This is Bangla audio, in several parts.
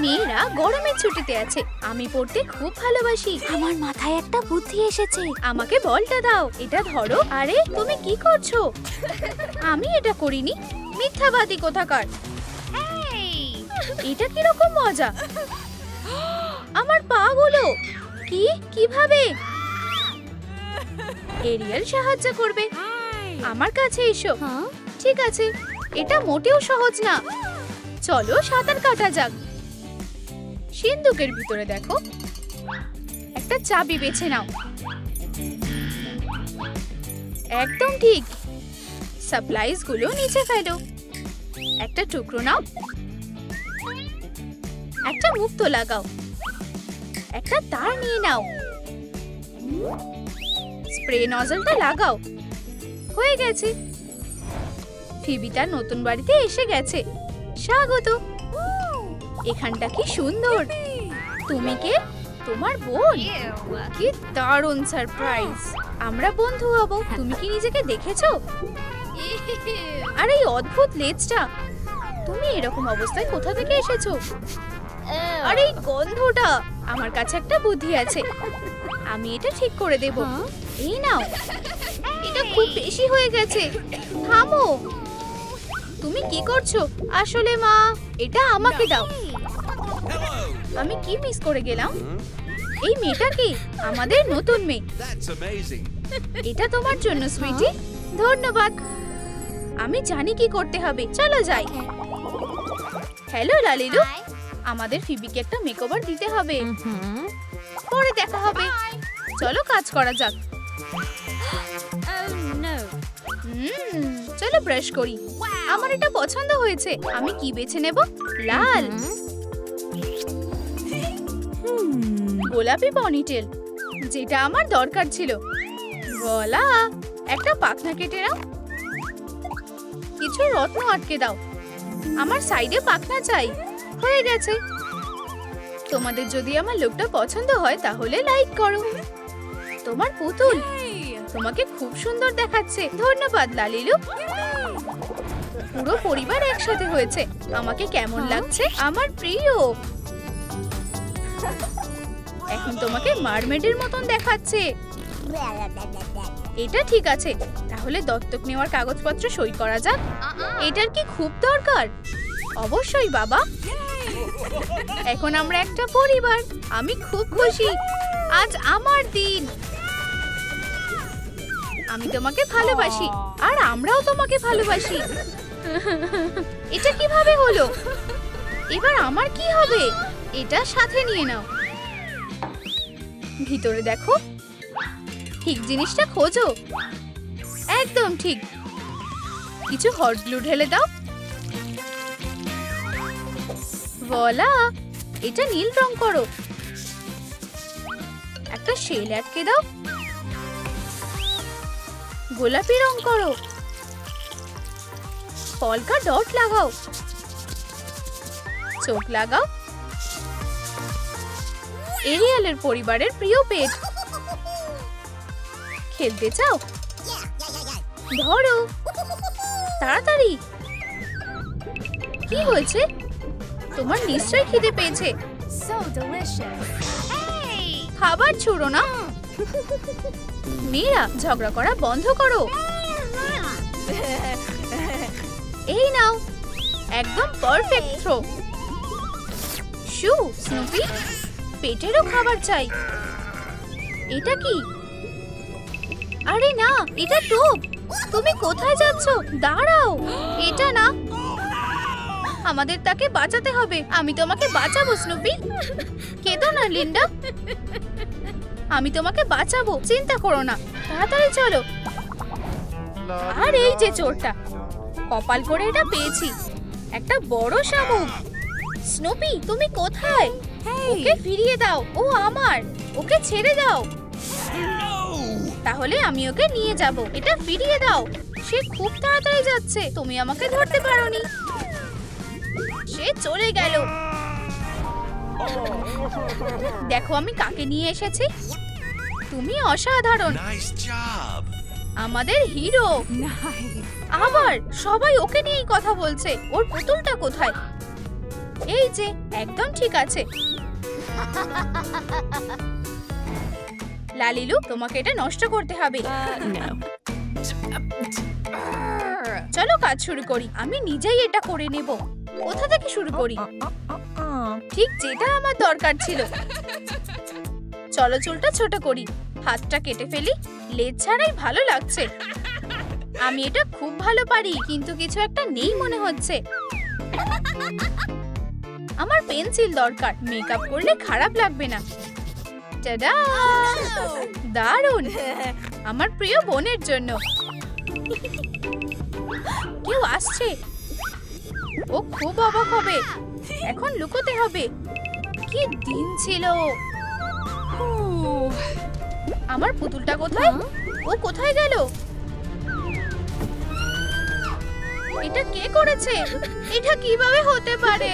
মেয়েরা গরমের ছুটিতে আছে, আমি পড়তে খুব ভালোবাসি। আমার মাথায় একটা বুদ্ধি এসেছে। আমাকে বলটা দাও, এটা ধরো। আরে তুমি কি করছো? আমি এটা করিনি, মিথ্যাবাদী কোথাকার। এটা কিরকম মজা? আমার পা গুলো কিভাবে? এরিয়াল সাহায্য করবে, আমার কাছে এসো। ঠিক আছে, এটা মোটেও সহজ না। চলো সাঁতার কাটা যাক। সিন্ধুকের ভিতরে দেখো, একটা চাবি বেছে নাও। একদম ঠিক। সাপ্লাইজ গুলো নিচে ফেলো। একটা টুকরো নাও, একটা মুক্ত লাগাও, একটা তার নিয়ে নাও, স্প্রে নজলটা লাগাও। হয়ে গেছে। ফিবি তার নতুন বাড়িতে এসে গেছে। স্বাগত। এখানটা কি সুন্দর। তুমি কে? তোমার বোন? কি দারুণ সারপ্রাইজ। আমরা বন্ধু হব। তুমি কি নিজেকে দেখেছো? আর এই অদ্ভুত লেজটা, তুমি এরকম অবস্থায় কোথা থেকে এসেছো? আর এই গন্ধটা। আমার কাছে একটা বুদ্ধি আছে, আমি এটা ঠিক করে দেব। এই নাও। এটা খুব বেশি হয়ে গেছে, থামো। তুমি কি করছো? আসলে মা, এটা আমাকে দাও। আমি কি মিস করে গেলাম? এই মেয়েটা কি? আমাদের নতুন মেয়ে। এটা তোমার জন্য সুইটি। ধন্যবাদ। আমি জানি কি করতে হবে। চলো যাই। হ্যালো লালিলু, আমাদের ফিবিকে একটা মেকওভার দিতে হবে। পরে দেখা হবে। চলো কাজ করা যাক। চলো ব্রাশ করি। আমার এটা পছন্দ হয়েছে। আমি কি বেছে নেব? লাল। গোলাপি পনিটেল, যেটা আমার দরকার ছিল। গলা। একটা পাখনা কেটে নাও, কিছু রত্ন আটকে দাও। আমার সাইডে পাখনা চাই। হয়ে গেছে। তোমাদের যদি আমার লুকটা পছন্দ হয় তাহলে লাইক করো। তোমার পুতুল, তোমাকে খুব সুন্দর দেখাচ্ছে। ধন্যবাদ লালিলু। পুরো পরিবার একসাথে হয়েছে। আমাকে কেমন লাগছে? আমার প্রিয়। এখন তোমাকে মারমেডের মতন দেখাচ্ছে। এটা ঠিক আছে। তাহলে দত্তক নেওয়ার কাগজপত্র সই করা যাক। এটার কি খুব দরকার? অবশ্যই বাবা। এখন আমরা একটা পরিবার। আমি খুব খুশি। আজ আমার দিন। আমি তোমাকে ভালোবাসি, আর আমরাও তোমাকে ভালোবাসি। এটা কিভাবে হলো? এবার আমার কি হবে? এটা সাথে নিয়ে নাও। ভিতরে দেখো। ঠিক জিনিসটা খোঁজো। একদম ঠিক। কিছু হট গ্লু ঢেলে দাও। ভোলা, এটা নীল রং করো। একটা শেল আটকে দাও। গোলাপি রং করো। পলকা ডট লাগাও। চোখ লাগাও। এরিয়ালের পরিবারের প্রিয় পেট। খেলতে চাও? ধরো তাড়াতাড়ি। কি হয়েছে? তোমার নিশ্চয়ই খিদে পেয়েছে। খাবার ছুড়ো না। মেয়েরা ঝগড়া করা বন্ধ করো। এই নাও, একদম পারফেক্ট থ্রো। শু স্নুপি, পেটেরও খাবার চাই। এটা কি? আরে না, এটা টোপ। তুমি কোথায় যাচ্ছ? দাঁড়াও। এটা না, আমাদের তাকে বাঁচাতে হবে। আমি তোমাকে বাঁচাবো স্নুপি। কেঁদো না লিন্ডা, আমি তোমাকে বাঁচাবো। চিন্তা করো না। তাড়াতাড়ি চলো। আর এই যে চোরটা, কপাল করে এটা পেয়েছি। একটা বড় শামুক। স্নুপি, তুমি কোথায়? ওকে ফিরিয়ে দাও। ও আমার। ওকে ছেড়ে দাও। তাহলে আমি ওকে নিয়ে যাব। এটা ফিরিয়ে দাও। সে খুব তাড়াতাড়ি যাচ্ছে। তুমি আমাকে ধরতে পারোনি। সে চলে গেল। দেখো আমি কাকে নিয়ে এসেছি। তুমি অসাধারণ। আমাদের হিরো। আবার সবাই ওকে নিয়েই কথা বলছে। ওর পুতুলটা কোথায়? এই যে একদম ঠিক আছে। লালিলু, তোমাকে এটা নষ্ট করতে হবে। চলো কাজ শুরু করি। আমি নিজেই এটা করে নেব। কোথা থেকে শুরু করি? ঠিক যেটা আমার দরকার ছিল। চলো চুলটা ছোট করি, হাতটা কেটে ফেলি। লেজ ছাড়াই ভালো লাগছে। আমি এটা খুব ভালো পারি, কিন্তু কিছু একটা নেই মনে হচ্ছে। আমার পেন্সিল দরকার। মেকআপ করলে খারাপ লাগবে না। টাডা! দারুণ! আমার প্রিয় বোনের জন্য। কেউ আসছে। ও খুব অবাক হবে। এখন লুকোতে হবে। কি দিন ছিল। আমার পুতুলটা কোথায়? ও কোথায় গেল? এটা কে করেছে? এটা কিভাবে হতে পারে?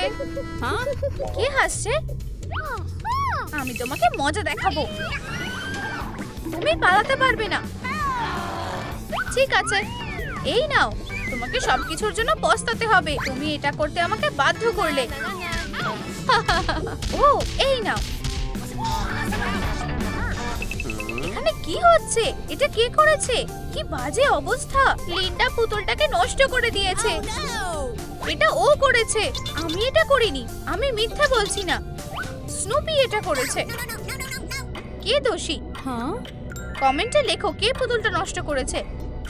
কে হাসছে? আমি তোমাকে মজা দেখাবো। তুমি পালাতে পারবে না। ঠিক আছে, এই নাও। তোমাকে সবকিছুর জন্য পস্তাতে হবে। তুমি এটা করতে আমাকে বাধ্য করলে। ও, এই নাও। এখানে কি হচ্ছে? এটা কে করেছে? কি বাজে অবস্থা। লিন্ডা পুতুলটাকে নষ্ট করে দিয়েছে। এটা ও করেছে, আমি এটা করিনি। আমি মিথ্যা বলছি না। স্নুপি এটা করেছে। কে দোষী? কমেন্টে লেখো কে পুতুলটা নষ্ট করেছে,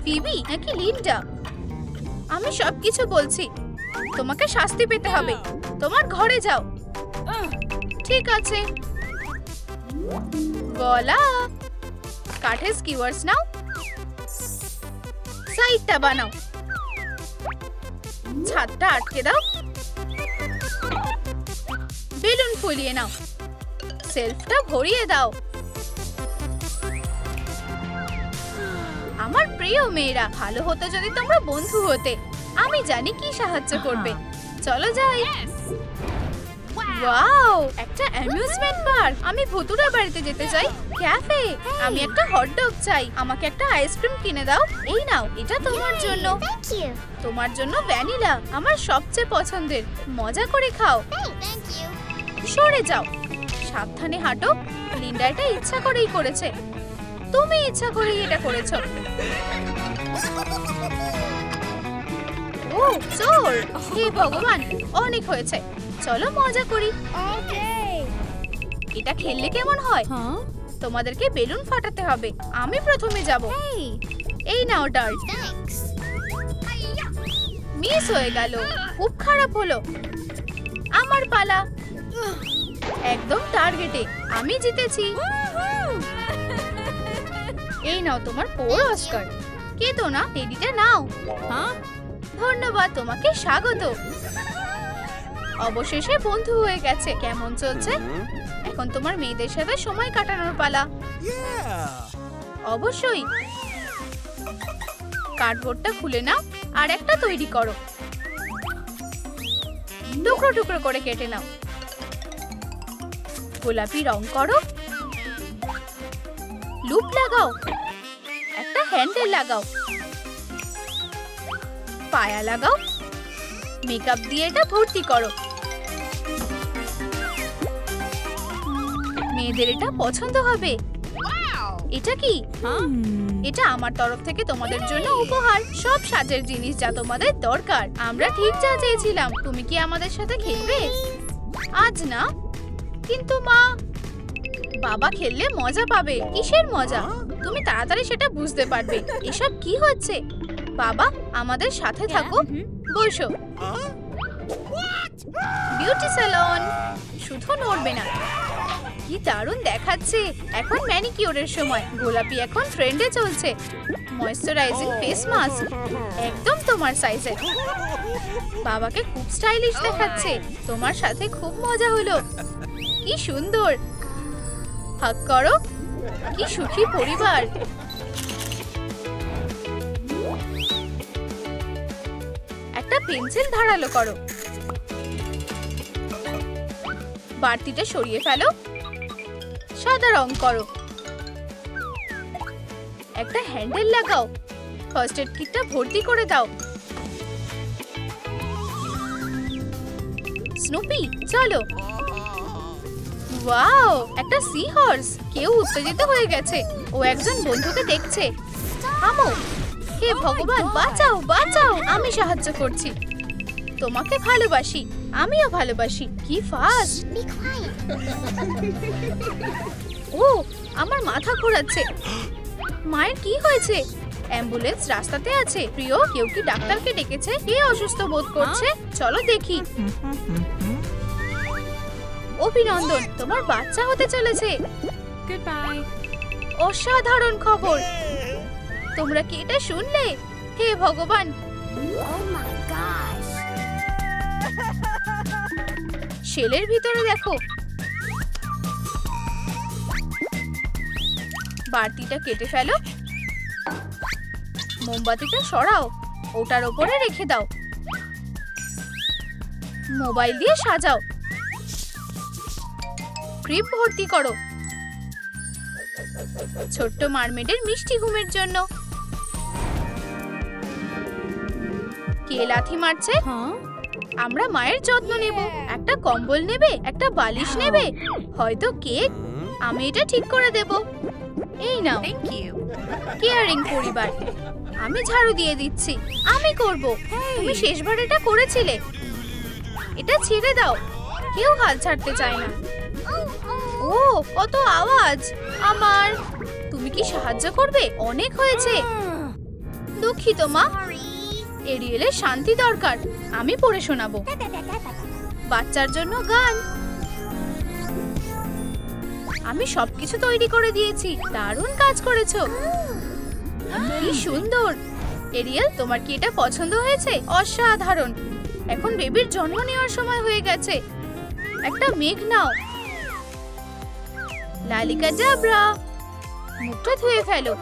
ফিবি নাকি লিন্ডা? আমি সবকিছু বলছি। তোমাকে শাস্তি পেতে হবে। তোমার ঘরে যাও। ঠিক আছে। গলা কাঠের স্কিওয়ার্স নাও। সাইডটা বানাও। ছাদটা আটকে দাও। বেলুন ফুলিয়ে নাও। সেলফটা ভরিয়ে দাও। আমার প্রিয় মেয়েরা, ভালো হতো যদি তোমরা বন্ধু হতে। আমি জানি কি সাহায্য করবে। চলো যাই। ওয়াও, একটা অ্যামিউজমেন্ট পার্ক। আমি ভুতুড়া বাড়িতে যেতে চাই। ক্যাফে। আমি একটা হটডগ চাই। আমাকে একটা আইসক্রিম কিনে দাও। এই নাও, এটা তোমার জন্য। তোমার জন্য ভ্যানিলা, আমার সবচেয়ে পছন্দের। মজা করে খাও। সরে যাও। সাবধানে হাঁটো। লিন্ডা এটা ইচ্ছা করেই করেছে। তুমি ইচ্ছা করেই এটা করেছো। ও চোর! হে ভগবান, অনেক হয়েছে। চলো মজা করি। এটা খেললে কেমন হয়? তোমাদেরকে বেলুন ফাটাতে হবে। আমি প্রথমে যাব। এই নাও ডার্ট। মিস হয়ে গেল। খুব খারাপ হলো। আমার পালা। একদম টার্গেটে। আমি জিতেছি। এই নাও তোমার পোর অস্কার। কেঁদো না, টেডিটা নাও। ধন্যবাদ, তোমাকে স্বাগত। অবশেষে বন্ধু হয়ে গেছে। কেমন চলছে? এখন তোমার মেয়েদের সাথে সময় কাটানোর পালা। অবশ্যই। কার্ডবোর্ডটা খুলে নাও আর একটা তৈরি করো। টুকরো টুকরো করে কেটে নাও। গোলাপি রং করো। লুপ লাগাও। একটা হ্যান্ডেল লাগাও। পায়া লাগাও। মেকআপ দিয়ে এটা ভর্তি করো। মেয়েদের এটা পছন্দ হবে। এটা কি? এটা আমার তরফ থেকে তোমাদের জন্য উপহার। সব সাজের জিনিস যা তোমাদের দরকার। আমরা ঠিক যা চেয়েছিলাম। তুমি কি আমাদের সাথে খেলবে? আজ না, কিন্তু মা, বাবা খেললে মজা পাবে। কিসের মজা? তুমি তাড়াতাড়ি সেটা বুঝতে পারবে। এসব কি হচ্ছে? বাবা, আমাদের সাথে থাকো। বসো। Beauty salon. শুধু নড়বে না। কি দারুণ দেখাচ্ছে। এখন ম্যানিকিউরের সময়। গোলাপি এখন ট্রেন্ডে চলছে। ময়েশ্চারাইজিং ফেস মাস্ক, একদম তোমার সাইজের। বাবাকে খুব স্টাইলিশ দেখাচ্ছে। তোমার সাথে খুব মজা হলো। কি সুন্দর। হাগ করো। কি সুখী পরিবার। একটা পেন্সিল ধারালো করো। বাড়তিটা সরিয়ে ফেলো। সাদা রং করো। একটা হ্যান্ডেল লাগাও। ফার্স্ট এড কিটটা ভর্তি করে দাও। স্নুপি চলো। ওয়াও, একটা সি হর্স। কেউ উত্তেজিত হয়ে গেছে। ও একজন বন্ধুকে দেখছে। থামো। হে ভগবান, বাঁচাও বাঁচাও, আমি সাহায্য করছি। তোমাকে ভালোবাসি, আমিও ভালোবাসি। কি ফাস্ট! ও, আমার মাথা ঘোরাচ্ছে। মায়ের কি হয়েছে? অ্যাম্বুলেন্স রাস্তাতে আছে। প্রিয়, কেউ কি ডাক্তারকে ডেকেছে? কে অসুস্থ বোধ করছে? চলো দেখি। অভিনন্দন, তোমার বাচ্চা হতে চলেছে। অসাধারণ খবর। তোমরা কি এটা শুনলে? হে ভগবান! শেলের ভিতরে দেখো। বাড়তিটা কেটে ফেলো। মোমবাতিটা সরাও, ওটার ওপরে রেখে দাও। মোবাইল দিয়ে সাজাও। ক্রিপ ভর্তি করো ছোট্ট মারমেডের মিষ্টি ঘুমের জন্য। কে লাথি মারছে? আমরা মায়ের যত্ন নেব। একটা কম্বল নেবে, একটা বালিশ নেবে, হয়তো কেক। আমি এটা ঠিক করে দেব। এই নাও। কেয়ারিং পরিবার। আমি ঝাড়ু দিয়ে দিচ্ছি। আমি করব। তুমি শেষবার এটা করেছিলে। এটা ছেড়ে দাও। কেউ হাল ছাড়তে চায় না। ও, কত আওয়াজ আমার। তুমি কি সাহায্য করবে? অনেক হয়েছে। দুঃখিত মা। এরিয়েলের শান্তি দরকার। আমি পড়ে শোনাবো। বাচ্চার জন্য গান। আমি সবকিছু তৈরি করে দিয়েছি। দারুণ কাজ করেছো। কি সুন্দর। এরিয়েল, তোমার কি এটা পছন্দ হয়েছে? অসাধারণ। এখন বেবির জন্ম নেওয়ার সময় হয়ে গেছে। একটা মেঘ নাও। লালিকা জাবরা। মুখটা ধুয়ে ফেলো।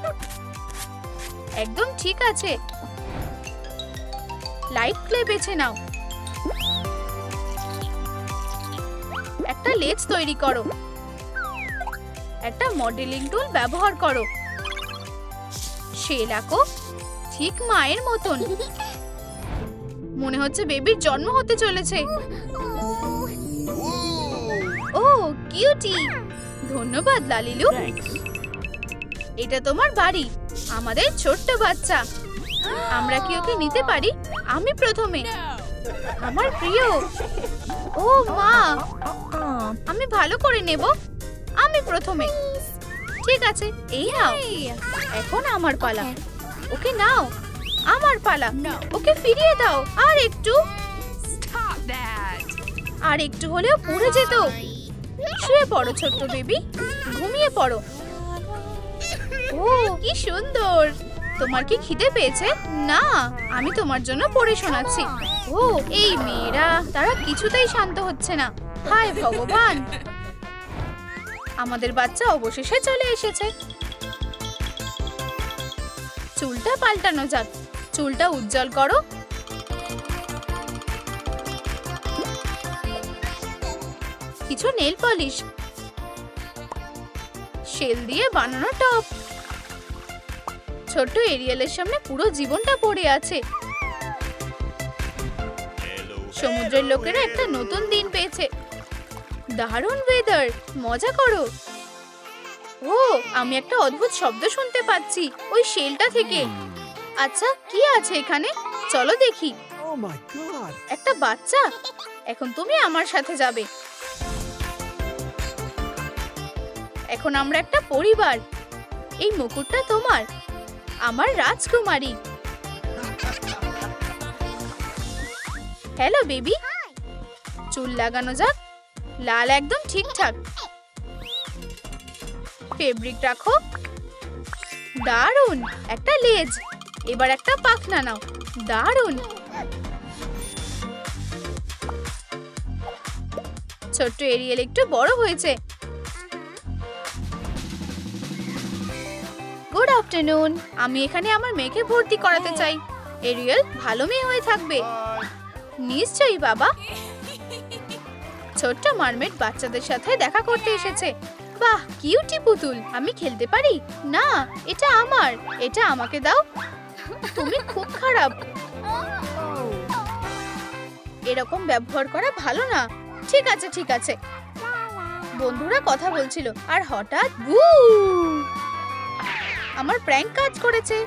একদম ঠিক আছে। লাইট ক্লে বেছে নাও। একটা লেজ তৈরি করো। একটা মডেলিং টুল ব্যবহার করো। শেল আঁকো, ঠিক মায়ের মতন। মনে হচ্ছে বেবির জন্ম হতে চলেছে। ও, কিউটি। ধন্যবাদ লালিলু। এটা তোমার বাড়ি। আমাদের ছোট্ট বাচ্চা। আমরা কি ওকে নিতে পারি? আমি প্রথমে। আমার প্রিয়। ও মা, আমি ভালো করে নেব। আমি প্রথমে। ঠিক আছে, এই নাও। এখন আমার পালা। ওকে নাও। আমার পালা। ওকে ফিরিয়ে দাও। আর একটু। আর একটু হলেও পড়ে যেত। শুয়ে পড়ো ছোট্ট বেবি। ঘুমিয়ে পড়ো। ও, কি সুন্দর। তোমার কি খিদে পেয়েছে? না, আমি তোমার জন্য পড়ে শোনাচ্ছি। ও, এই মেয়েরা, তারা কিছুতেই শান্ত হচ্ছে না। হায় ভগবান। আমাদের বাচ্চা অবশেষে চলে এসেছে। চুলটা পাল্টানো যাক। চুলটা উজ্জ্বল করো। কিছু নেল পলিশ। শেল দিয়ে বানানো টপ। ছোট্ট এরিয়েলের সামনে পুরো জীবনটা পড়ে আছে। সমুদ্রের লোকেরা একটা নতুন দিন পেয়েছে। দারুণ ওয়েদার। মজা করো। ও, আমি একটা অদ্ভুত শব্দ শুনতে পাচ্ছি ওই শেলটা থেকে। আচ্ছা, কি আছে এখানে? চলো দেখি। একটা বাচ্চা। এখন তুমি আমার সাথে যাবে। এখন আমরা একটা পরিবার। এই মুকুটটা তোমার। আমার রাজকুমারী। Hello baby. চুল লাগানো যাক। লাল একদম ঠিকঠাক। ফেব্রিক রাখো। দারুণ। একটা লেজ। এবার একটা পাখনা নাও। দারুণ। ছোট্ট এরিয়েল একটু বড় হয়েছে। Good afternoon. আমি এখানে আমার মেয়েকে ভর্তি করাতে চাই। এরিয়েল ভালো মেয়ে হয়ে থাকবে। নিশ্চয়ই বাবা। ছোট্ট মারমেড বাচ্চাদের সাথে দেখা করতে এসেছে। বাহ, কিউটি পুতুল। আমি খেলতে পারি? না, এটা আমার। এটা আমাকে দাও। তুমি খুব খারাপ। এরকম ব্যবহার করা ভালো না। ঠিক আছে ঠিক আছে। বন্ধুরা কথা বলছিল আর হঠাৎ বু, আমার প্র্যাঙ্ক কাজ করেছে।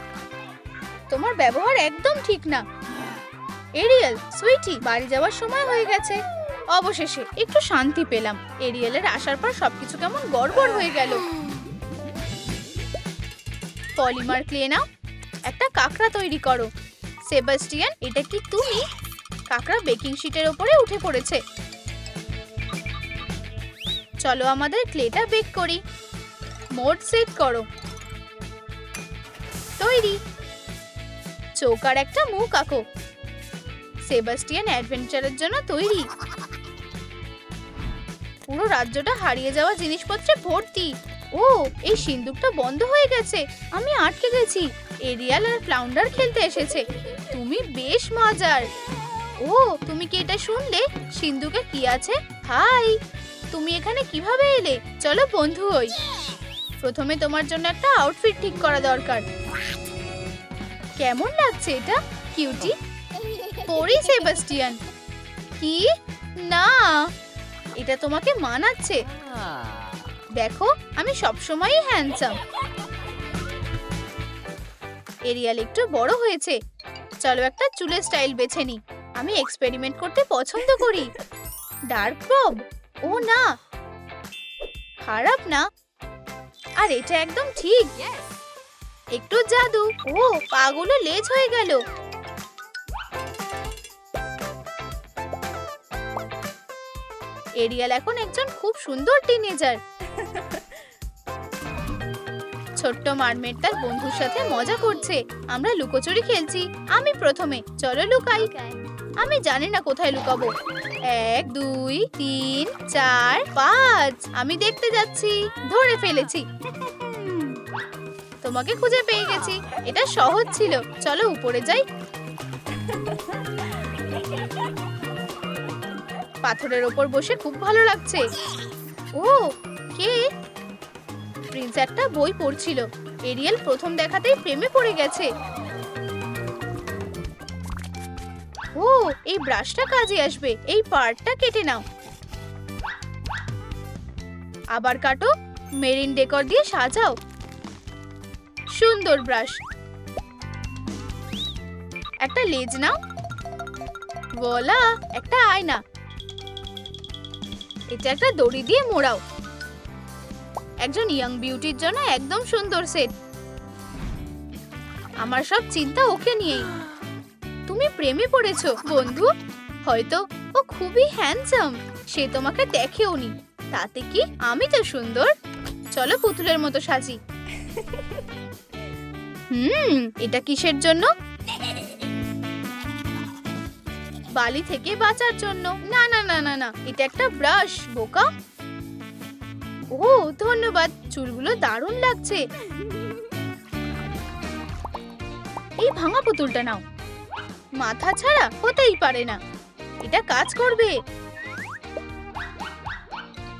তোমার ব্যবহার একদম ঠিক না। এরিয়েল, সুইটি, বাড়ি যাওয়ার সময় হয়ে গেছে। অবশেষে একটু শান্তি পেলাম। এরিয়েলের আসার পর সবকিছু কেমন গড়বড় হয়ে গেল। পলিমার ক্লে নাও, একটা কাঁকড়া তৈরি করো। সেবাস্টিয়ান, এটা কি তুমি? কাঁকড়া বেকিং শিটের উপরে উঠে পড়েছে। চলো আমাদের ক্লেটা বেক করি। মোড সেট করো। তৈরি। চৌকার একটা মুখ আঁকো। সেবাস্টিয়ান অ্যাডভেঞ্চারের জন্য তৈরি। পুরো রাজ্যটা হারিয়ে যাওয়া জিনিসপত্রে ভর্তি। ও, এই সিন্দুকটা বন্ধ হয়ে গেছে। আমি আটকে গেছি। এরিয়াল আর ফ্লাউন্ডার খেলতে এসেছে। তুমি বেশ মজার। ও, তুমি কি এটা শুনলে? সিন্দুকে কি আছে? হাই, তুমি এখানে কিভাবে এলে? চলো বন্ধু হই। প্রথমে তোমার জন্য একটা আউটফিট ঠিক করা দরকার। কেমন লাগছে এটা, কিউটি? পরি সেবাস্টিয়ান। কি না, এটা তোমাকে মানাচ্ছে। দেখো, আমি সবসময়ই হ্যান্ডসাম। এরিয়াল একটু বড় হয়েছে। চলো একটা চুলের স্টাইল বেছে নি। আমি এক্সপেরিমেন্ট করতে পছন্দ করি। Dark Bob? ও না, খারাপ না। আর এটা একদম ঠিক। একটু জাদু। ও, পাগুলো লেজ হয়ে গেল। এরিয়াল এখন একজন খুব সুন্দর টিনেজার। ছোট্ট মারমেড তার বন্ধুর সাথে মজা করছে। আমরা লুকোচুরি খেলছি। আমি প্রথমে। চলো লুকাই। আমি জানি না কোথায় লুকাবো। 1 2 3 4 5। আমি দেখতে যাচ্ছি। ধরে ফেলেছি। তোমাকে খুঁজে পেয়ে গেছি। এটা সহজ ছিল। চলো উপরে যাই। পাথরের ওপর বসে খুব ভালো লাগছে। ও, কে? প্রিন্স একটা বই পড়ছিল। এরিয়েল প্রথম দেখাতেই প্রেমে পড়ে গেছে। ও, এই ব্রাশটা কাজে আসবে। এই পার্টটা কেটে নাও। আবার কাটো। মেরিন ডেকর দিয়ে সাজাও। সুন্দর ব্রাশ। একটা লেজ নাও। ভোলা, একটা আয়না। এটা একটা দড়ি দিয়ে মোড়াও। একজন ইয়াং বিউটির জন্য একদম সুন্দর সেট। আমার সব চিন্তা ওকে নিয়েই। তুমি প্রেমে পড়েছো বন্ধু? হয়তো ও খুবই হ্যান্ডসাম। সে তোমাকে দেখেও নি। তাতে কি, আমি তো সুন্দর। চলো পুতুলের মতো সাজি। এটা কিসের জন্য? বালি থেকে বাঁচার জন্য। না না না না না, এটা একটা ব্রাশ, বোকা। ও, ধন্যবাদ। চুলগুলো দারুণ লাগছে। এই ভাঙা পুতুলটা নাও। মাথা ছাড়া হতেই পারে না। এটা কাজ করবে।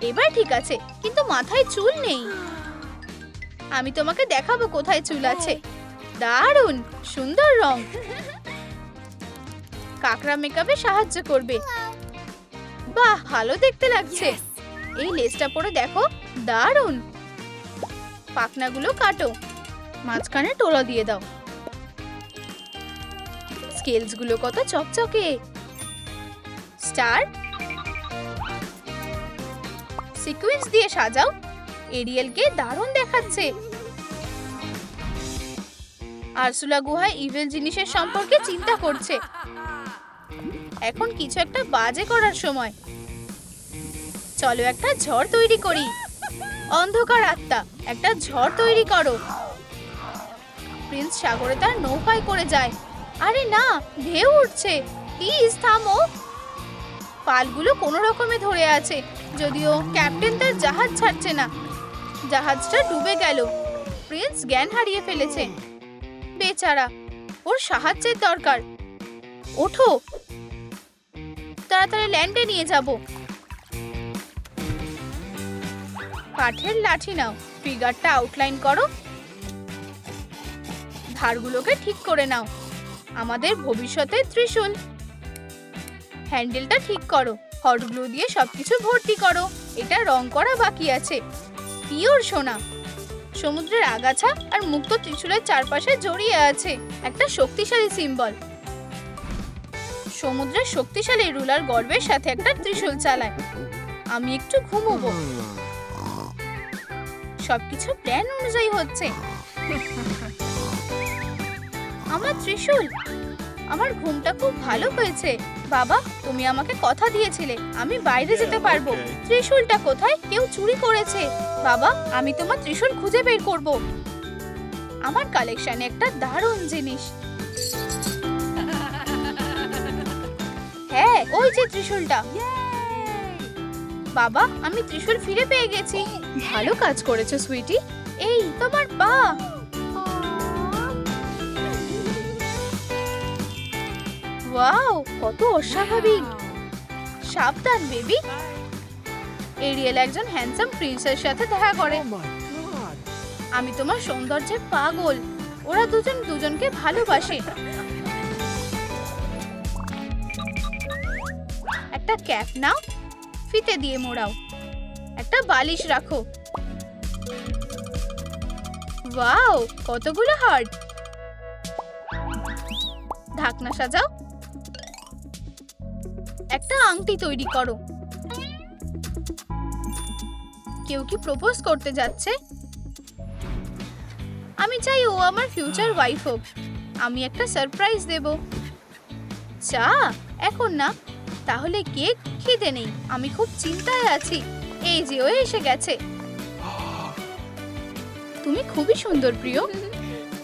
এবার ঠিক আছে, কিন্তু মাথায় চুল নেই। আমি তোমাকে দেখাবো কোথায় চুল আছে। দারুণ সুন্দর রং। কাকড়া মেকআপে সাহায্য করবে। বাহ, ভালো দেখতে লাগছে। এই লেজটা পরে দেখো, দারুণ। পাখনাগুলো কাটো। মাঝখানে টোলা দিয়ে দাও। স্কেলস গুলো কত চকচকে। স্টার, সিকোয়েন্স দিয়ে সাজাও। এরিয়েলকে দারুণ দেখাচ্ছে। আরসুলা গুহায় ইভিল জিনিসের সম্পর্কে চিন্তা করছে। এখন কিছু একটা বাজে করার সময়। চলো একটা ঝড় তৈরি করি। অন্ধকার আত্মা, একটা ঝড় তৈরি করো। প্রিন্স সাগরে তার নৌকায় করে যায়। আরে না, ঢেউ উঠছে। প্লিজ থামো। পালগুলো কোনো রকমে ধরে আছে। যদিও ক্যাপ্টেন তার জাহাজ ছাড়ছে না। জাহাজটা ডুবে গেল। প্রিন্স জ্ঞান হারিয়ে ফেলেছে। বেচারা, ওর সাহায্যের দরকার। ওঠো, তাড়াতাড়ি ল্যান্ডে নিয়ে যাব। কাঠের লাঠি নাও। ফিগারটা আউটলাইন করো। ধারগুলোকে ঠিক করে নাও। আমাদের ভবিষ্যতের ত্রিশূল। হ্যান্ডেলটা ঠিক করো, হট গ্লু দিয়ে সবকিছু ভর্তি করো। এটা রং করা বাকি আছে। পিওর সোনা। সমুদ্রের আগাছা আর মুক্ত ত্রিশূলের চারপাশে জড়িয়ে আছে একটা শক্তিশালী সিম্বল। সমুদ্রের শক্তিশালী রুলার গর্বের সাথে একটা ত্রিশূল চালায়। আমি একটু ঘুমোবো। সবকিছু প্ল্যান অনুযায়ী হচ্ছে। আমার ত্রিশূল, আমার ঘুমটা খুব ভালো হয়েছে। বাবা, তুমি আমাকে কথা দিয়েছিলে আমি বাইরে যেতে পারবো। ত্রিশূলটা কোথায়? কেউ চুরি করেছে। বাবা, আমি তোমার ত্রিশূল খুঁজে বের করব। আমার কালেকশনে একটা দারুণ জিনিস। হ্যাঁ, ওই যে ত্রিশূলটা। বাবা, আমি ত্রিশূল ফিরে পেয়ে গেছি। ভালো কাজ করেছো সুইটি। এই তোমার পা। ওয়াও, কত অস্বাভাবিক। সাবধান বেবি। এরিয়েল একজন হ্যান্ডসাম প্রিন্সের সাথে দেখা করে। আমি তোমার সৌন্দর্যে পাগল। ওরা দুজন দুজনকে ভালোবাসে। একটা ক্যাপ নাও, ফিতে দিয়ে মোড়াও। একটা বালিশ রাখো। ওয়াও, কতগুলো হার্ট। ঢাকনা সাজাও। একটা আংটি তৈরি করো। কেউ কি প্রপোজ করতে যাচ্ছে? আমি চাই ও আমার ফিউচার ওয়াইফ হোক। আমি একটা সারপ্রাইজ দেব। চা এখন না, তাহলে কেক? খিদে নেই, আমি খুব চিন্তায় আছি। এই যে ও এসে গেছে। তুমি খুবই সুন্দর প্রিয়।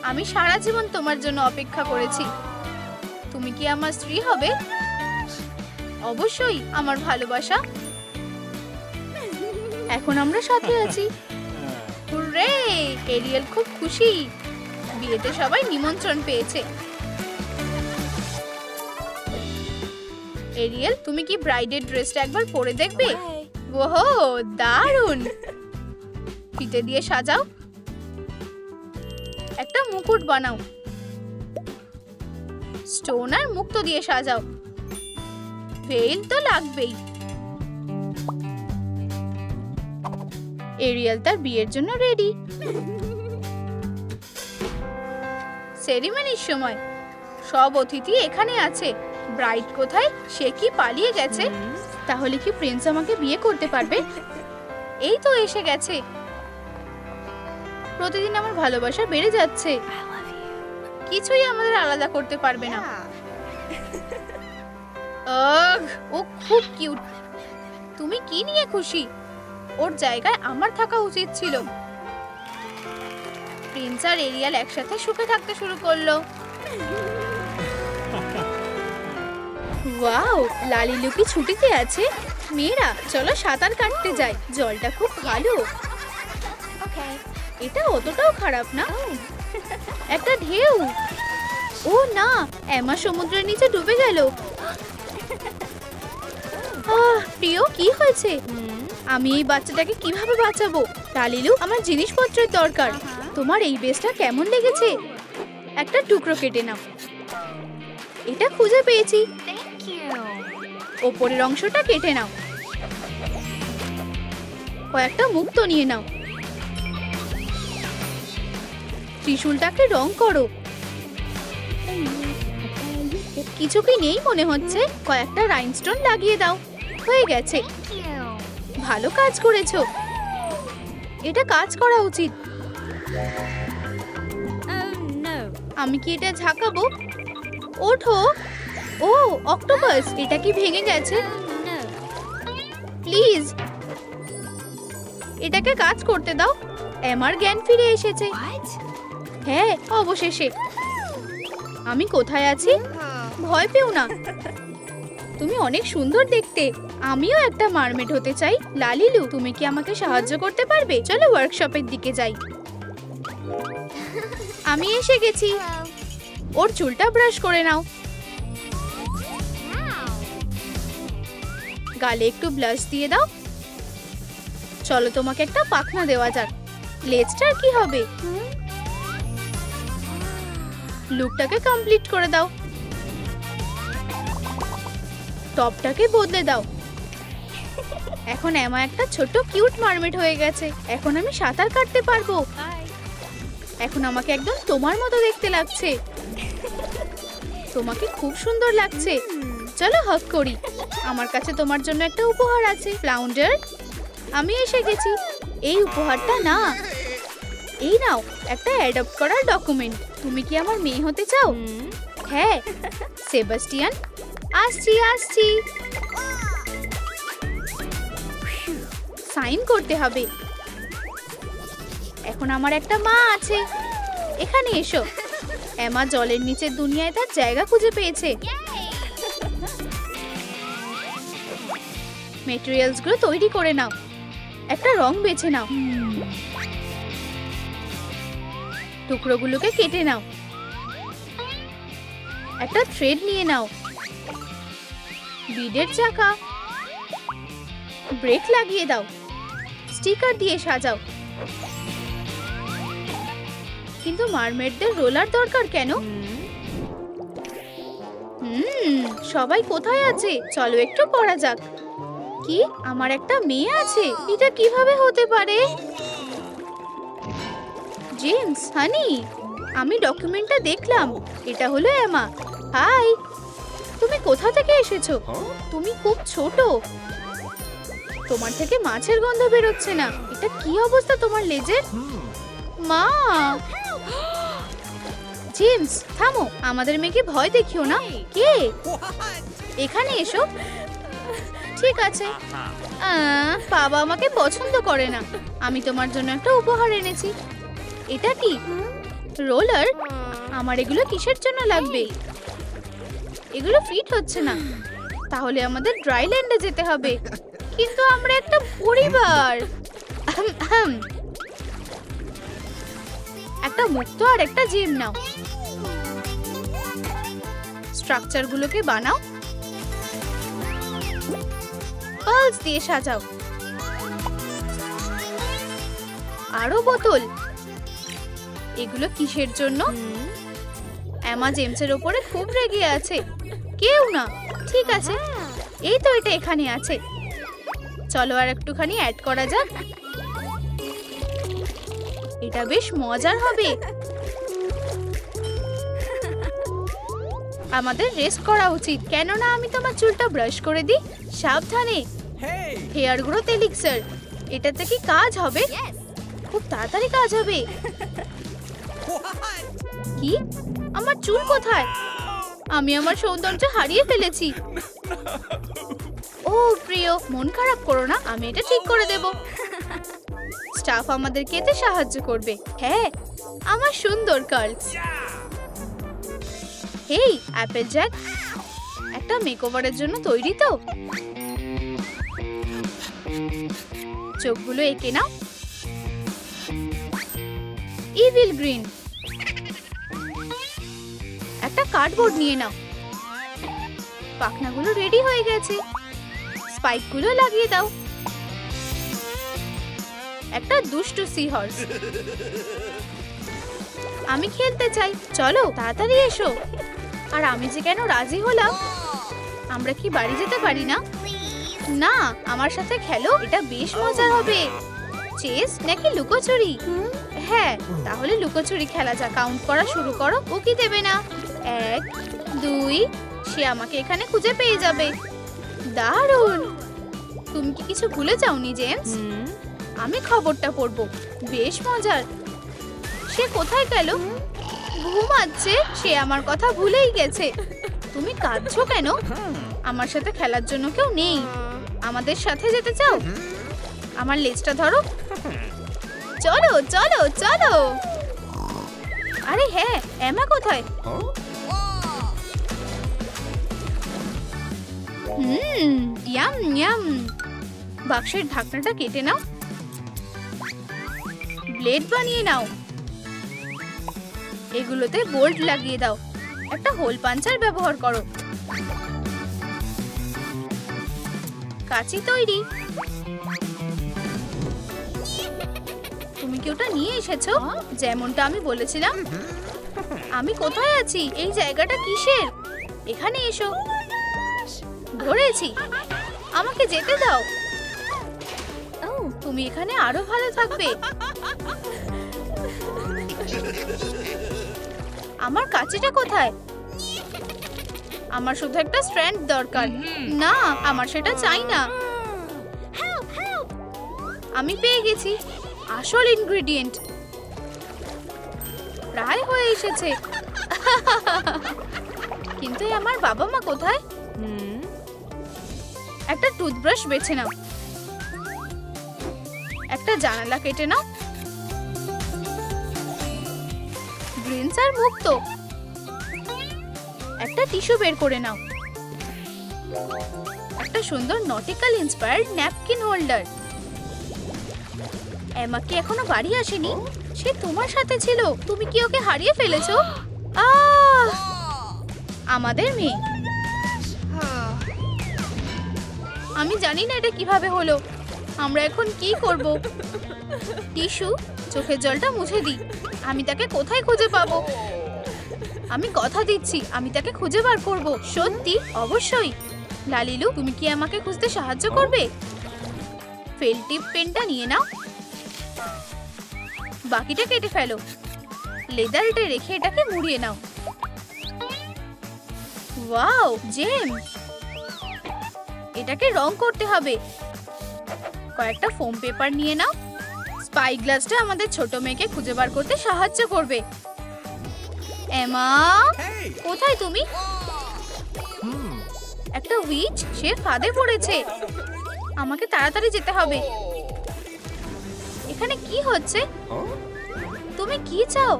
আমি সারা জীবন তোমার জন্য অপেক্ষা করেছি। তুমি কি আমার স্ত্রী হবে? অবশ্যই আমার ভালোবাসা। এখন আমরা সাথে আছি। হুররে! এরিয়েল খুব খুশি। বিয়েতে সবাই নিমন্ত্রণ পেয়েছে। এরিয়েল, তুমি কি ব্রাইডের ড্রেসটা একবার পরে দেখবে? ওহো, দারুণ। ফিতে দিয়ে সাজাও। একটা মুকুট বানাও। স্টোন আর মুক্ত দিয়ে সাজাও। ভেইল তো লাগবেই। এরিয়েল তার বিয়ের জন্য রেডি। সেরিমনির সময় সব অতিথি এখানে আছে। ব্রাইড কোথায়? সে কি পালিয়ে গেছে? তাহলে কি প্রিন্স আমাকে বিয়ে করতে পারবে? এই তো এসে গেছে। প্রতিদিন আমার ভালোবাসা বেড়ে যাচ্ছে। কিছুই আমাদের আলাদা করতে পারবে না। ও খুব কিউট। তুমি কি নিয়ে খুশি? ওর জায়গায় আমার থাকা উচিত ছিল। প্রিন্স আর এরিয়াল একসাথে সুখে থাকতে শুরু করলো। ওয়াও, লালিলু কি ছুটিতে আছে? মেয়েরা চলো সাঁতার কাটতে যাই। জলটা খুব ভালো। এটা অতটাও খারাপ না। একটা ঢেউ। ও না, এমা সমুদ্রের নিচে ডুবে গেল। প্রিয়, কি হয়েছে? আমি এই বাচ্চাটাকে কিভাবে বাঁচাবো? লালিলু, আমার জিনিসপত্রের দরকার। তোমার এই বেসটা কেমন লেগেছে? একটা টুকরো কেটে নাও। এটা খুঁজে পেয়েছি। ওপরের অংশটা কেটে নাও। কয়েকটা মুক্তো নিয়ে নাও। ত্রিশূলটাকে রং করো। কিছু কি নেই মনে হচ্ছে? কয়েকটা রাইনস্টোন লাগিয়ে দাও। হয়ে গেছে। ভালো কাজ করেছো। এটা কাজ করা উচিত। আমি কি এটা ঝাঁকাবো? ওঠো। ও অক্টোপাস, এটা কি ভেঙে গেছে? প্লিজ এটাকে কাজ করতে দাও। আমার জ্ঞান ফিরে এসেছে। হ্যাঁ, অবশেষে। আমি কোথায় আছি? ভয় পেও না। তুমি অনেক সুন্দর দেখতে। আমিও একটা মারমেড হতে চাই। লালিলু, তুমি কি আমাকে সাহায্য করতে পারবে? চলো ওয়ার্কশপের দিকে যাই। আমি এসে গেছি। ওর চুলটা ব্রাশ করে নাও। গালে একটু ব্লাশ দিয়ে দাও। চলো তোমাকে একটা পাখনা দেওয়া যাক। লেজটার কি হবে? লুকটাকে কমপ্লিট করে দাও। টপটাকে বদলে দাও। এখন এমা একটা ছোট কিউট মারমেড হয়ে গেছে। এখন আমি সাঁতার কাটতে পারবো। এখন আমাকে একদম তোমার মতো দেখতে লাগছে। তোমাকে খুব সুন্দর লাগছে। চলো হাগ করি। আমার কাছে তোমার জন্য একটা উপহার আছে ফ্লাউন্ডার। আমি এসে গেছি। এই উপহারটা না, এই নাও একটা অ্যাডপ্ট করার ডকুমেন্ট। তুমি কি আমার মেয়ে হতে চাও? হ্যাঁ সেবাস্টিয়ান, আসছি আসছি। সাইন করতে হবে। এখন আমার একটা মা আছে। এখানে এসো। এমা জলের নিচের দুনিয়ায় তার জায়গা খুঁজে পেয়েছে। মেটেরিয়ালস গুলো তৈরি করে নাও। একটা রং বেছে নাও। টুকরোগুলোকে কেটে নাও। একটা থ্রেড নিয়ে নাও। বিডের চাকা, ব্রেক লাগিয়ে দাও। স্টিকার দিয়ে সাজাও। কিন্তু মারমেডদের রোলার দরকার কেন? সবাই কোথায় আছে? চলো একটু পড়া যাক। কি আমার একটা মেয়ে আছে? এটা কিভাবে হতে পারে? জেমস, হানি, আমি ডকুমেন্টটা দেখলাম। এটা হলো এমা। হাই, তুমি কোথা থেকে এসেছো? তুমি খুব ছোট। তোমার থেকে মাছের গন্ধ বেরোচ্ছে না। এটা কি অবস্থা তোমার লেজের? মা! জেমস থামো, আমাদের মেয়েকে ভয় দেখিও না। কে? এখানে এসো। ঠিক আছে। বাবা আমাকে পছন্দ করে না। আমি তোমার জন্য একটা উপহার এনেছি। এটা কি? রোলার? আমার এগুলো কিসের জন্য লাগবে? এগুলো ফিট হচ্ছে না। তাহলে আমাদের ড্রাইল্যান্ডে যেতে হবে। কিন্তু আমরা একটা পরিবার। একটা মুক্তো আর একটা জিম নাও। স্ট্রাকচার গুলোকে বানাও। পালস দিয়ে সাজাও। আরো বোতল। এগুলো কিসের জন্য? এমা জেমসের উপরে খুব রেগে আছে। কেউ না। ঠিক আছে, এই তো এটা এখানে আছে। চলো আর একটুখানি অ্যাড করা যাক। এটা বেশ মজার হবে। আমাদের রেস্ট করা উচিত, কেননা আমি তোমার চুলটা ব্রাশ করে দিই। সাবধানে। Hair growth elixir. এটাতে কি কাজ হবে? খুব তাড়াতাড়ি কাজ হবে। কি? আমার চুল কোথায়? আমি আমার সৌন্দর্য হারিয়ে ফেলেছি। ও প্রিয়, মন খারাপ করো না, আমি এটা ঠিক করে দেব। স্টাফ আমাদেরকে এতে সাহায্য করবে। হ্যাঁ, আমার সুন্দর কার্লস। হেই অ্যাপেল জ্যাক, একটা মেকওভারের জন্য তৈরি তো? চোখগুলো এঁকে নাও। Evil green. একটা কার্ডবোর্ড নিয়ে নাও। পাখনাগুলো রেডি হয়ে গেছে। স্পাইকগুলো লাগিয়ে দাও। একটা দুষ্টু সি হর্স। আমি খেলতে চাই। চলো তাড়াতাড়ি এসো। আর আমি যে কেন রাজি হলাম? আমরা কি বাড়ি যেতে পারি না? না, আমার সাথে খেলো, এটা বেশ মজার হবে। চেস নাকি লুকোচুরি? হ্যাঁ, তাহলে লুকোচুরি খেলা যাক। কাউন্ট করা শুরু করো। ও কি দেবে না? 1, 2। সে আমাকে এখানে খুঁজে পেয়ে যাবে। দারুণ। তুমি কি কিছু ভুলে যাওনি জেমস? আমি খবরটা পড়বো। বেশ মজার। সে কোথায় গেল? ঘুমাচ্ছে। সে আমার কথা ভুলেই গেছে। তুমি কাঁদছো কেন? আমার সাথে খেলার জন্য কেউ নেই। আমাদের সাথে যেতে চাও? আমার লেজটা ধরো। চলো চলো চলো। আরে হ্যাঁ, এমা কোথায়? Yam yam. বাক্সের ঢাকনাটা কেটে নাও। ব্লেড বানিয়ে নাও। এগুলোতে বোল্ট লাগিয়ে দাও। একটা হোল পাঞ্চার ব্যবহার করো। কাঁচি তৈরি। তুমি কি ওটা নিয়ে এসেছো? যেমনটা আমি বলেছিলাম। আমি কোথায় আছি? এই জায়গাটা কিসের? এখানে এসো। ধরেছি, আমাকে যেতে দাও। তুমি এখানে আরো ভালো থাকবে। আমার কাঁচিটা কোথায়? আমার শুধু একটা স্ট্র্যান্ড দরকার। না, আমার সেটা চাই না। আমি পেয়ে গেছি আসল ইনগ্রেডিয়েন্ট। প্রায় হয়ে এসেছে। কিন্তু আমার বাবা মা কোথায়? একটা টুথব্রাশ বেছে নাও, একটা জানালা কেটে নাও। গ্রিনস আর মুক্ত। একটা টিস্যু বের করে নাও, একটা সুন্দর নটিক্যাল ইন্সপায়ার্ড ন্যাপকিন হোল্ডার। এমা কি এখনো বাড়ি আসেনি? সে তোমার সাথে ছিল, তুমি কি ওকে হারিয়ে ফেলেছো? আমাদের মেয়ে। আমি জানি না এটা কিভাবে হলো। আমরা এখন কি করব? টিস্যু, চোখের জলটা মুছে দিই। আমি তাকে কোথায় খুঁজে পাবো? আমি কথা দিচ্ছি, আমি তাকে খুঁজে বার করব। সত্যি? অবশ্যই। লালিলু, তুমি কি আমাকে খুঁজতে সাহায্য করবে? ফেল টিপ পেনটা নিয়ে নাও, বাকিটা কেটে ফেলো। লেদারটা রেখে এটাকে মুড়িয়ে নাও। ওয়াও, জেম! এটাকে রং করতে হবে। কয়েকটা ফোম পেপার নিয়ে নাও। স্পাই গ্লাসটা আমাদের ছোট মেয়েকে খুঁজে বার করতে সাহায্য করবে। এমা, কোথায় তুমি? একটা উইচ, সে ফাঁদে পড়েছে। আমাকে তাড়াতাড়ি যেতে হবে। এখানে কি হচ্ছে? তুমি কি চাও?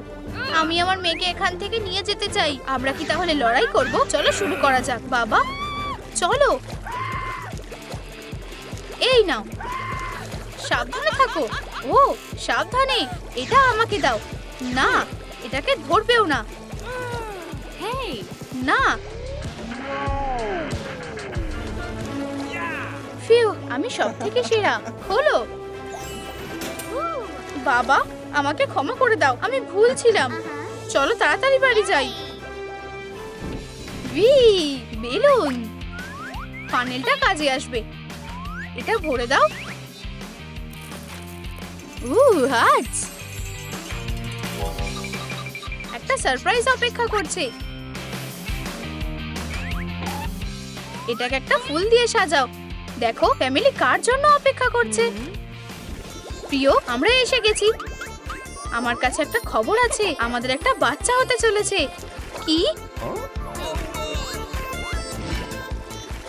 আমি আমার মেয়েকে এখান থেকে নিয়ে যেতে চাই। আমরা কি তাহলে লড়াই করব? চলো শুরু করা যাক। বাবা, চলো। এই নাও, সাবধানে থাকো। ও, সাবধানে। এটা আমাকে দাও। না, এটাকে ধরবেও না। না। ফিউ, আমি সব থেকে সেরা। খোলো। বাবা, আমাকে ক্ষমা করে দাও, আমি ভুল ছিলাম। চলো তাড়াতাড়ি বাড়ি যাই। বেলুন, ফানেলটা কাজে আসবে। এটা ভরে দাও। হার্টস। একটা সারপ্রাইজ অপেক্ষা করছে। এটাকে একটা ফুল দিয়ে সাজাও। দেখো, ফ্যামিলি কার জন্য অপেক্ষা করছে। প্রিয়, আমরা এসে গেছি। আমার কাছে একটা খবর আছে, আমাদের একটা বাচ্চা হতে চলেছে। কি?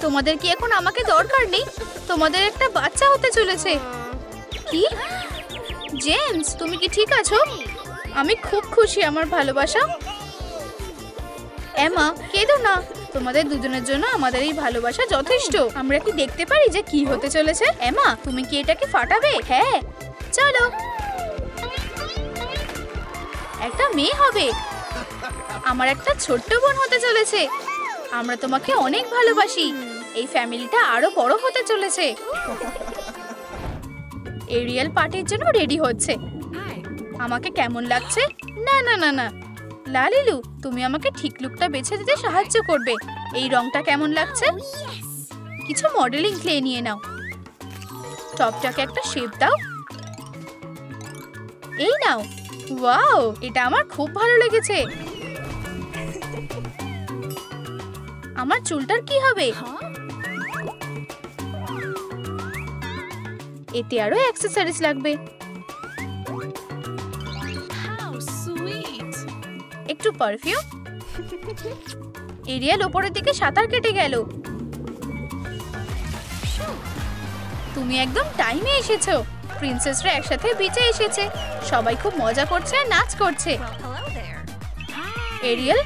তোমাদের কি এখন আমাকে দরকার নেই? তোমাদের একটা বাচ্চা হতে চলেছে। কি? জেমস, তুমি কি ঠিক আছো? আমি খুব খুশি, আমার ভালোবাসা। এমা, কেঁদো না। তোমাদের দুজনের জন্য আমাদের এই ভালোবাসা যথেষ্ট। আমরা কি দেখতে পারি যে কি হতে চলেছে? এমা, তুমি কি এটাকে ফাটাবে? হ্যাঁ, চলো। একটা মেয়ে হবে। আমার একটা ছোট্ট বোন হতে চলেছে। আমরা তোমাকে অনেক ভালোবাসি। এই ফ্যামিলিটা আরো বড় হতে চলেছে। এরিয়াল পার্টির জন্য রেডি হচ্ছে। আমাকে কেমন লাগছে? না না না না, লালিলু, তুমি আমাকে ঠিক লুকটা বেছে দিতে সাহায্য করবে। এই রংটা কেমন লাগছে? কিছু মডেলিং ক্লে নিয়ে নাও। টপটাকে একটা শেপ দাও। এই নাও। ওয়াও, এটা আমার খুব ভালো লেগেছে। আমার চুলটার কি হবে? এতে আরো অ্যাক্সেসরিজ লাগবে। একটু পারফিউম। এরিয়াল উপরের দিকে সাঁতার কেটে গেল। তুমি একদম টাইমে এসেছো। প্রিন্সেসরা একসাথে বিচে এসেছে। সবাই খুব মজা করছে আর নাচ করছে। এরিয়াল,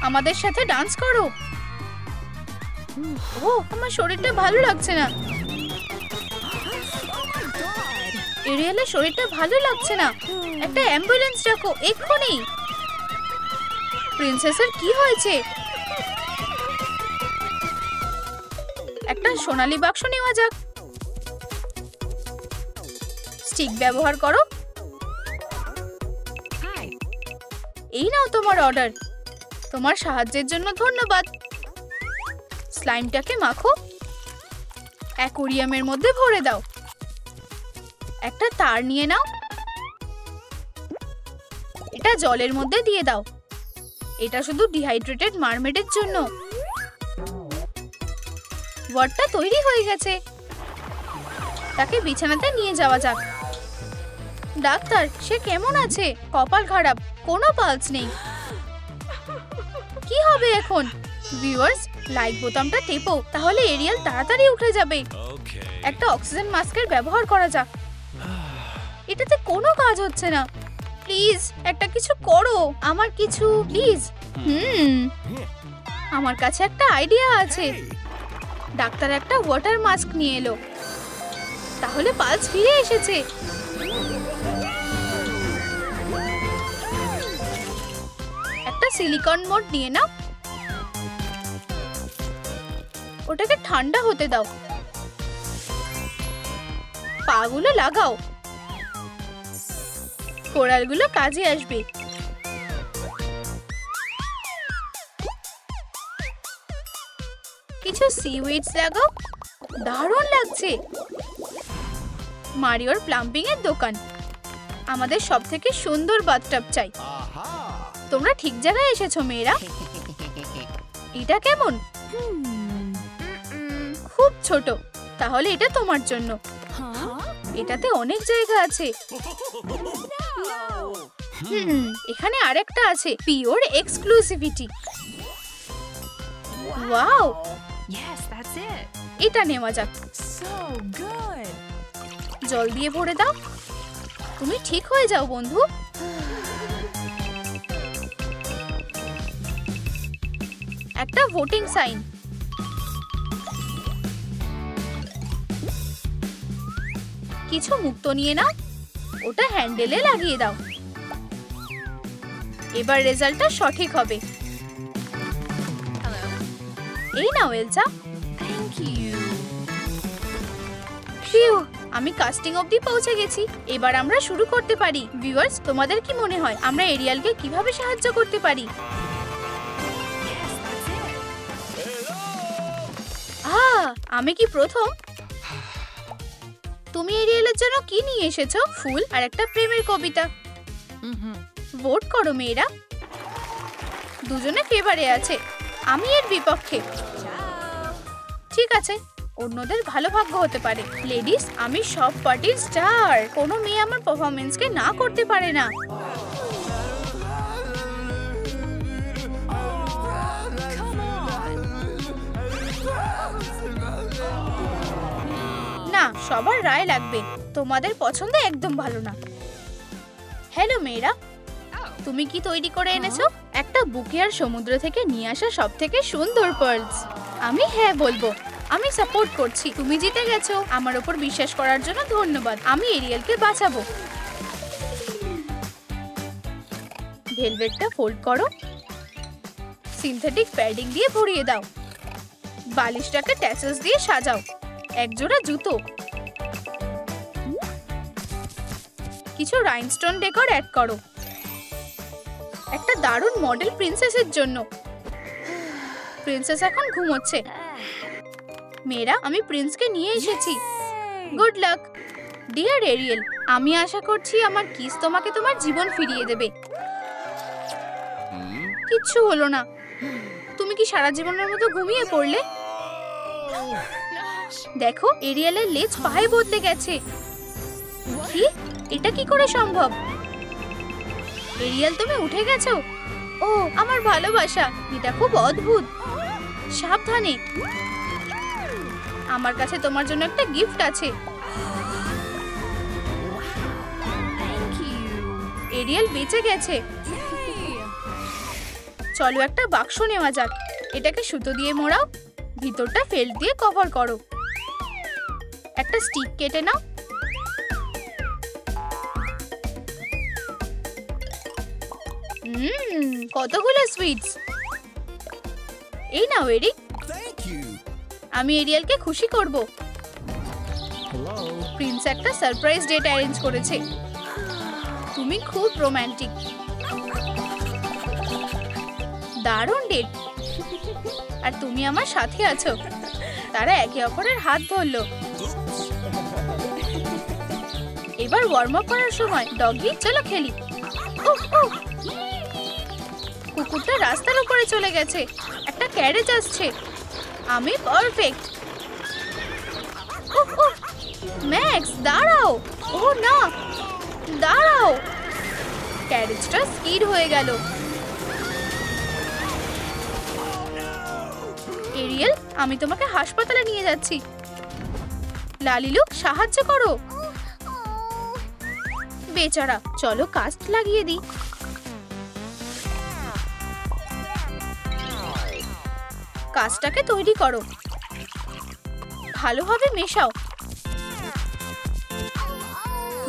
আমাদের সাথে ডান্স করো। ও, আমার শরীরটা ভালো লাগছে না। এরিয়ালের শরীরটা ভালো লাগছে না। একটা অ্যাম্বুলেন্স ডাকো এক্ষুনি। প্রিন্সেসের কি হয়েছে? একটা সোনালী বাক্স নেওয়া যাক। স্টিক ব্যবহার করো। এই নাও তোমার অর্ডার। তোমার সাহায্যের জন্য ধন্যবাদ। স্লাইমটাকে মাখো। অ্যাকোরিয়ামের মধ্যে ভরে দাও। একটা তার নিয়ে নাও, এটা জলের মধ্যে দিয়ে দাও। এটা শুধু ডিহাইড্রেটেড মারমেডের জন্য। ওয়ার্ডটা তৈরি হয়ে গেছে। তাকে বিছানাতে নিয়ে যাওয়া যাক। ডাক্তার, সে কেমন আছে? কপাল খারাপ, কোনো পালস নেই। কি হবে এখন? ভিউয়ার্স, লাইক বোতামটা টেপো, তাহলে এরিয়াল তাড়াতাড়ি উঠে যাবে। একটা অক্সিজেন মাস্কের ব্যবহার করা যাক। এটাতে কোনো কাজ হচ্ছে না। প্লিজ একটা কিছু করো, আমার কিছু প্লিজ। আমার কাছে একটা আইডিয়া আছে। ডাক্তার একটা ওয়াটার মাস্ক নিয়ে এলো। তাহলে পালস ফিরে এসেছে। একটা সিলিকন মোড নিয়ে নাও, ওটাকে ঠান্ডা হতে দাও। পাগুলো লাগাও, কোরালগুলো কাজে আসবে। কিছু সিউইডস লাগাও, দারুণ লাগছে। মারিওর প্লাম্বিং এর দোকান। আমাদের সবথেকে সুন্দর বাথটাব চাই। তোমরা ঠিক জায়গায় এসেছো মেয়েরা। এটা কেমন? খুব ছোট, তাহলে এটা তোমার জন্য। এটাতে অনেক জায়গা আছে। এখানে আরেকটা আছে, পিওর এক্সক্লুসিভিটি। ওয়াও, এটা নেওয়া যাক। জল দিয়ে ভরে দাও। তুমি ঠিক হয়ে যাও বন্ধু। একটা ভোটিং সাইন। কিছু মুক্ত নিয়ে নাও, ওটা হ্যান্ডেলে লাগিয়ে দাও। এবার রেজাল্টটা সঠিক হবে। এই নাও এলসা। ফিউ, আমি কাস্টিং অবধি পৌঁছে গেছি। এবার আমরা শুরু করতে পারি। ভিউয়ার্স, তোমাদের কি মনে হয় আমরা এরিয়ালকে কিভাবে সাহায্য করতে পারি? আমি কি প্রথম? তুমি এরিয়ালের জন্য কি নিয়ে এসেছো? ফুল আর একটা প্রেমের কবিতা। ভোট করো মেয়েরা। দুজনে ফেভারে আছে, আমি এর বিপক্ষে। ঠিক আছে, অন্যদের ভালো ভাগ্য হতে পারে। লেডিস, আমি সব পার্টির স্টার। কোনো মেয়ে আমার পারফরম্যান্সকে না করতে পারে না। না, সবার রায় লাগবে। তোমাদের পছন্দ একদম ভালো না। হ্যালো মেয়েরা, তুমি কি তৈরি করে এনেছো? একটা বুকে আর সমুদ্র থেকে নিয়ে আসা সবথেকে সুন্দর পার্লস। আমি হ্যাঁ বলবো। আমি সাপোর্ট করছি। তুমি জিতে গেছো। আমার উপর বিশ্বাস করার জন্য ধন্যবাদ। আমি এরিয়ালকে বাঁচাবো। ভেলভেটটা ফোল্ড করো, সিনথেটিক প্যাডিং দিয়ে ভরিয়ে দাও। বালিশটাকে ট্যাসেলস দিয়ে সাজাও। একজোড়া জুতো, কিছু রাইনস্টোন ডেকোর অ্যাড করো। একটা দারুণ মডেল প্রিন্সেসের জন্য। প্রিন্সেস এখন ঘুমোচ্ছে। মেয়েরা, আমি প্রিন্সকে নিয়ে এসেছি। Good luck dear Ariel. আমি আশা করছি আমার কিস তোমাকে তোমার জীবন ফিরিয়ে দেবে। কিচ্ছু হলো না। তুমি কি সারা জীবনের মতো ঘুমিয়ে পড়লে? দেখো, এরিয়েলের লেজ পায়ে বদলে গেছে। কি? এটা কি করে সম্ভব? এরিয়েল, তুমি উঠে গেছো? ও আমার ভালোবাসা, এটা খুব অদ্ভুত। সাবধানে, আমার কাছে তোমার জন্য একটা গিফট আছে। এরিয়েল বেঁচে গেছে। চলো একটা বাক্স নেওয়া যাক। এটাকে সুতো দিয়ে মোড়াও, ভিতরটা ফেল্ট দিয়ে কভার করো। একটা স্টিক কেটে নাও। কতগুলো সুইটস। এই নাও এরিক। আমি এরিয়ালকে খুশি করব। প্রিন্স একটা সারপ্রাইজ ডেট অ্যারেঞ্জ করেছে। তুমি খুব রোমান্টিক। দারুণ ডেট। আর তুমি আমার সাথে আছো। তারা একে অপরের হাত ধরলো। এবার ওয়ার্ম আপ করার সময়। ডগি, চলো খেলি। উফ, উফ। কুকুরটা রাস্তার উপরে চলে গেছে। একটা ক্যারেজ আসছে। আমি পারফেক্ট। উফ, উফ। ম্যাক্স, দাঁড়াও। ও না, দাঁড়াও। ক্যারেজটা স্কিড হয়ে গেল। এরিয়েল, আমি তোমাকে হাসপাতালে নিয়ে যাচ্ছি। লালিলু, সাহায্য করো। বেচারা, চলো কাস্ট লাগিয়ে দিই। কাস্টটাকে তৈরি করো। ভালোভাবে মেশাও।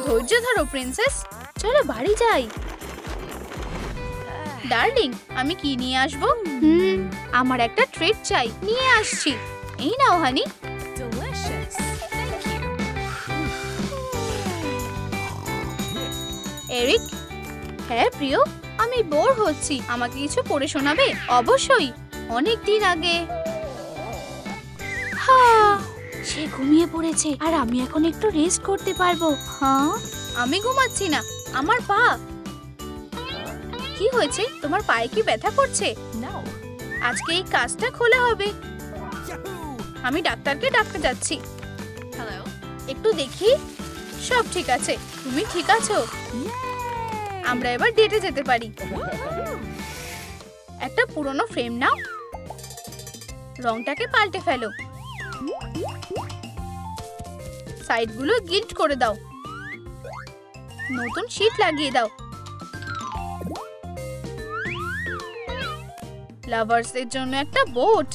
ধৈর্য ধরো প্রিন্সেস। চলো বাড়ি যাই। ডার্লিং, আমি কি নিয়ে আসবো? আমার একটা ট্রিট চাই। নিয়ে আসছি। এই নাও হানি। এরিক। হ্যাঁ প্রিয়, আমি বোর হচ্ছি। আমাকে কিছু পড়ে শোনাবে? অবশ্যই। অনেক দিন আগে। সে ঘুমিয়ে পড়েছে আর আমি এখন একটু রেস্ট করতে পারবো। হ্যাঁ, আমি ঘুমাচ্ছি না। আমার পা। কি হয়েছে? তোমার পায়ে কি ব্যথা করছে? আজকে এই কাজটা খোলা হবে। আমি ডাক্তারকে ডাকতে যাচ্ছি। একটু দেখি। সব ঠিক আছে। তুমি ঠিক আছো? আমরা এবার ডেটে যেতে পারি। একটা পুরনো ফ্রেম নাও। রংটাকে পাল্টে ফেলো। সাইডগুলো গিল্ট করে দাও। নতুন শীট লাগিয়ে দাও। লাভার্সদের জন্য একটা বোট।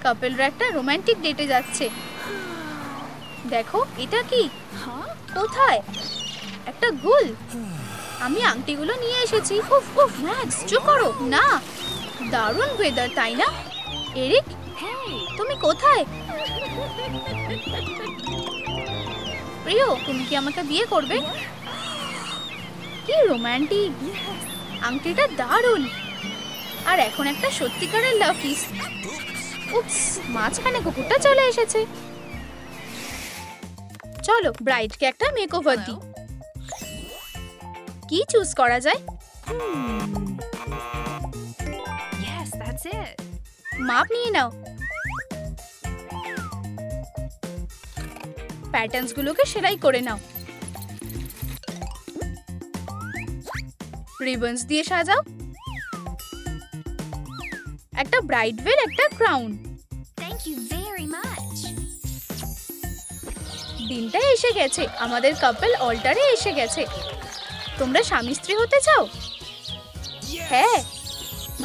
কাপলরা একটা রোমান্টিক ডেটে যাচ্ছে। দেখো, এটা কি? কোথায়? একটা গুল। আমি আংটিগুলো নিয়ে এসেছি। উফ উফ, ম্যাক্স চুপ করো না। দারুণ ওয়েদার, তাই না? এরিক, তুমি কোথায়? প্রিয়, তুমি কি আমাকে বিয়ে করবে? কি রোমান্টিক। আংটিটা দারুণ। আর এখন একটা সত্যিকারের লাভ কিস। উপস, মাঝখানে কুকুরটা চলে এসেছে। চলো ব্রাইডকে একটা মেকওভার দিই। কি চুজ করা যায়? মাপ নিয়ে নাও। প্যাটার্নস গুলোকে সেলাই করে নাও। রিবনস দিয়ে সাজাও। একটা ব্রাইড ওয়্যার, একটা ক্রাউন। দিনটা এসে গেছে। আমাদের কাপল অল্টারে এসে গেছে। তোমরা স্বামী স্ত্রী হতে চাও? হ্যাঁ,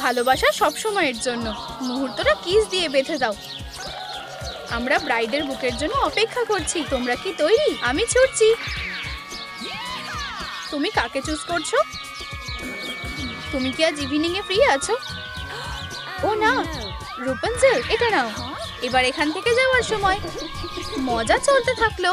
ভালোবাসা সব সময়ের জন্য। মুহূর্তটা কিস দিয়ে বেঁধে দাও। আমরা ব্রাইডের বুকের জন্য অপেক্ষা করছি। তোমরা কি তৈরি? আমি ছুটছি। তুমি কাকে চুজ করছো? তুমি কি আজ ইভিনিং এ ফ্রি আছো? ও না, রুপেনজেল, এটা নাও। এবার এখান থেকে যাওয়ার সময়। মজা চলতে থাকলো।